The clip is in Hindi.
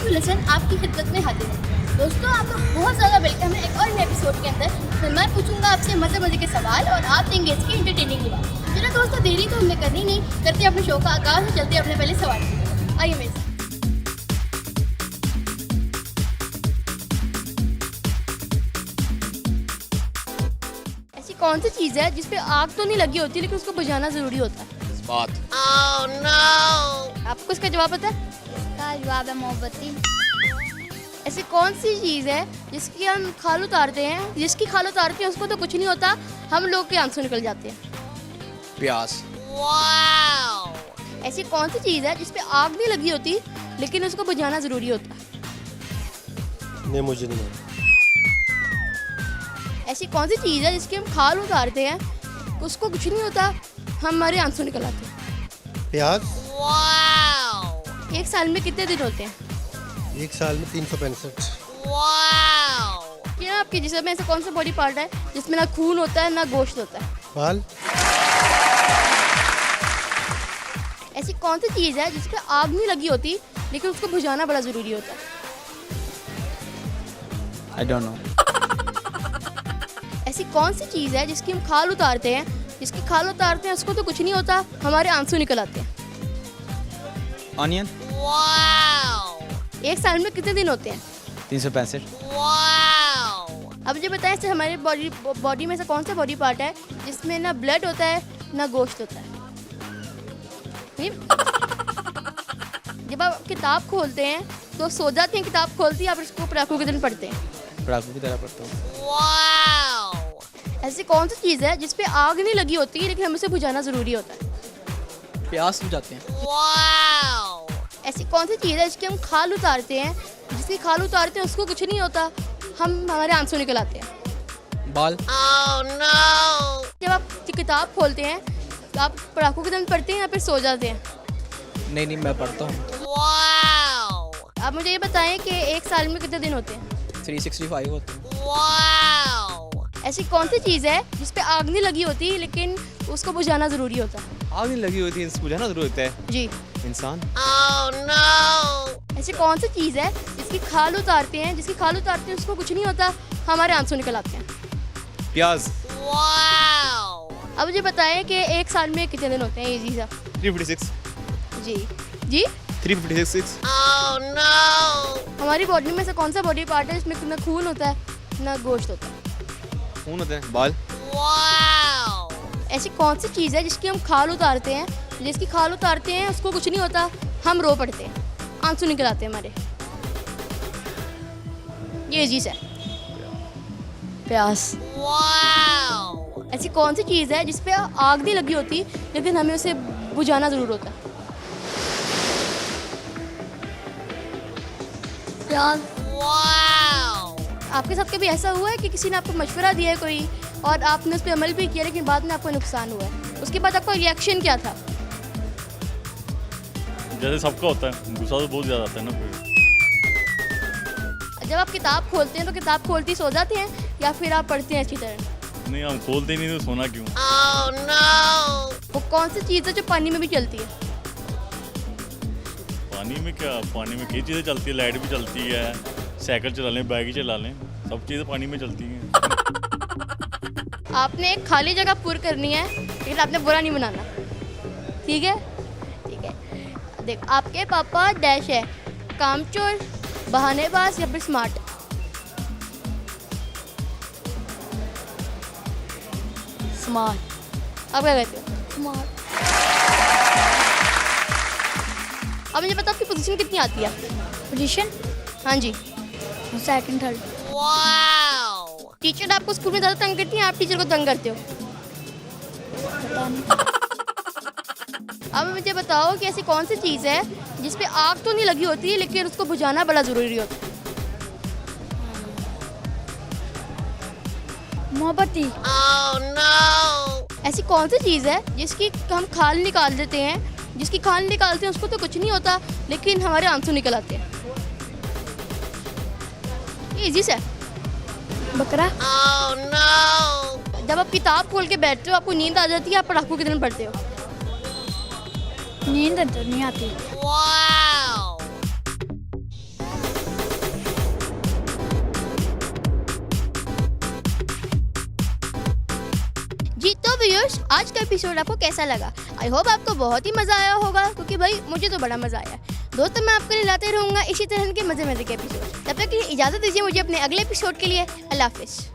टू लेसन आपकी खिदमत में हाजिर है। दोस्तों, आपका बहुत ज़्यादा वेलकम है एक और नए एपिसोड के अंदर। तो मैं पूछूंगा आपसे मज़े मज़े के सवाल और आप देंगे इसकी एंटरटेनिंग जवाब। चलो दोस्तों, देरी तो हमने करनी नहीं, करते अपने शो का आगाज़ और चलते अपने पहले सवाल की तरफ। आइए मेरे साथ। ऐसी कौन सी चीज़ है जिस पे आग तो नहीं लगी होती लेकिन उसको बुझाना ज़रूरी होता है? बात। Oh, no! आपको इसका जवाब पता है? इसका जवाब है मोमबत्ती। ऐसी कौन सी चीज़ है जिसकी हम खाल उतारते हैं, जिसकी खाल उतारते हैं उसको तो कुछ नहीं होता, हम लोग के आंसू निकल जाते हैं? प्यास। वाह! ऐसी कौन सी चीज़ है जिस पे आग नहीं लगी होती लेकिन उसको बुझाना ज़रूरी होता है? नहीं, मुझे नहीं मालूम। ऐसी कौन सी चीज़ है जिसकी हम खाल उतारते हैं, उसको कुछ नहीं होता, हमारे आंसू निकल आते हैं? प्याज। एक साल में कितने दिन होते हैं? एक साल में 365। क्या आपके जिस्म में ऐसा कौन सा बॉडी पार्ट है जिसमें ना खून होता है ना गोश्त होता है? बाल। ऐसी कौन सी चीज़ है जिस पे आग नहीं लगी होती लेकिन उसको बुझाना बड़ा ज़रूरी होता है? I don't know. ऐसी कौन सी चीज़ है जिसकी हम खाल उतारते हैं, जिसकी खाल उतारते हैं उसको तो कुछ नहीं होता, हमारे आंसू निकल आते हैं? ऑनियन। एक साल में कितने दिन होते हैं? 365। अब मुझे बताएं से हमारे बॉडी में से कौन सा बॉडी पार्ट है जिसमें ना ब्लड होता है ना गोश्त होता है? जब आप किताब खोलते हैं तो सो जाते हैं, किताब खोलती है, आप इसको पटाखों के दिन पढ़ते हैं? पटाखों की तरह पढ़ता हूँ। ऐसी कौन सी चीज़ है जिस पे आग नहीं लगी होती लेकिन हमें उसे बुझाना ज़रूरी होता है? प्यास बुझाते हैं। ऐसी कौन सी चीज़ है जिसकी हम खाल उतारते हैं, जिसकी खाल उतारते हैं उसको कुछ नहीं होता, हमारे आंसू निकल आते हैं? बाल। जब आप किताब खोलते हैं तो आप पटाखों के दिन पढ़ते हैं या फिर सो जाते हैं? नहीं, मैं पढ़ता हूँ। आप मुझे ये बताएं कि एक साल में कितने दिन होते हैं? 365 होते हैं। ऐसी कौन सी चीज़ है जिस पे आग नहीं लगी होती लेकिन उसको बुझाना ज़रूरी होता है? आग नहीं लगी होती, बुझाना जरूर होता है। जी। इंसान। ऐसी कौन सी चीज़ है जिसकी खाल उतारते हैं, जिसकी खाल उतारते हैं उसको कुछ नहीं होता, हमारे आंसू निकल आते हैं? प्याज। अब मुझे बताएं कि एक साल में कितने दिन होते हैं? इजी सा। 356। जी जी। 356। हमारी बॉडी में से कौन सा बॉडी पार्ट है जिसमें ना खून होता है ना गोश्त होता है? खून होते हैं। बाल। ऐसी कौन सी चीज़ है जिसकी हम खाल उतारते हैं, जिसकी खाल उतारते हैं उसको कुछ नहीं होता, हम रो पड़ते हैं, आंसू निकल आते हैं हमारे? ये चीज़ है प्यास। ऐसी कौन सी चीज़ है जिस पे आग नहीं लगी होती लेकिन हमें उसे बुझाना ज़रूर होता है? प्याज। आपके साथ कभी ऐसा हुआ है कि किसी ने आपको मशवरा दिया है कोई और आपने उस पर अमल भी किया लेकिन बाद में आपको नुकसान हुआ है, उसके बाद आपका रिएक्शन क्या था? जैसे सबका होता है, गुस्सा तो बहुत ज़्यादा आता है ना फिर। जब आप किताब खोलते हैं तो किताब खोलती सो जाते हैं या फिर आप पढ़ते हैं अच्छी तरह? नहीं, हम खोलते नहीं तो सोना क्यों? वो कौन सी चीज़ है जो पानी में भी चलती है? पानी में क्या, पानी में कई चीज़ें चलती है, लाइट भी चलती है, साइकिल चला लें, बाइक ही चला लें, सब चीज़ें पानी में चलती हैं। आपने एक खाली जगह पूरी करनी है लेकिन आपने बुरा नहीं बनाना, ठीक है? ठीक है। देख, आपके पापा डैश है, कामचोर, बहानेबाज या फिर स्मार्ट? स्मार्ट। आप क्या कहते हो? स्मार्ट। अब मुझे बताओ आपकी पोजीशन कितनी आती है? पोजीशन हाँ जी। Second third. टीचर आपको स्कूल में ज़्यादा तंग करती हैं, आप टीचर को तंग करते हो? पता नहीं। अब मुझे बताओ कि ऐसी कौन सी चीज़ है जिस पे आग तो नहीं लगी होती लेकिन उसको बुझाना बड़ा ज़रूरी होता है? मोमबत्ती। ऐसी कौन सी चीज़ है जिसकी हम खाल निकाल देते हैं, जिसकी खाल निकालते हैं उसको तो कुछ नहीं होता लेकिन हमारे आंसू निकल आते हैं? इजी से। बकरा। जब आप किताब खोल के बैठते हो आपको नींद आ जाती है, आप पटाखों के दिन पढ़ते हो? नींद तो नहीं आती। व्यूअर्स, आज का एपिसोड आपको कैसा लगा? आई होप आपको बहुत ही मज़ा आया होगा, क्योंकि भाई मुझे तो बड़ा मज़ा आया। दोस्तों, मैं आपके लिए लाते रहूँगा इसी तरह के मज़े के एपिसोड। तब तक के लिए इजाज़त दीजिए मुझे अपने अगले एपिसोड के लिए। अल्लाह हाफिज़।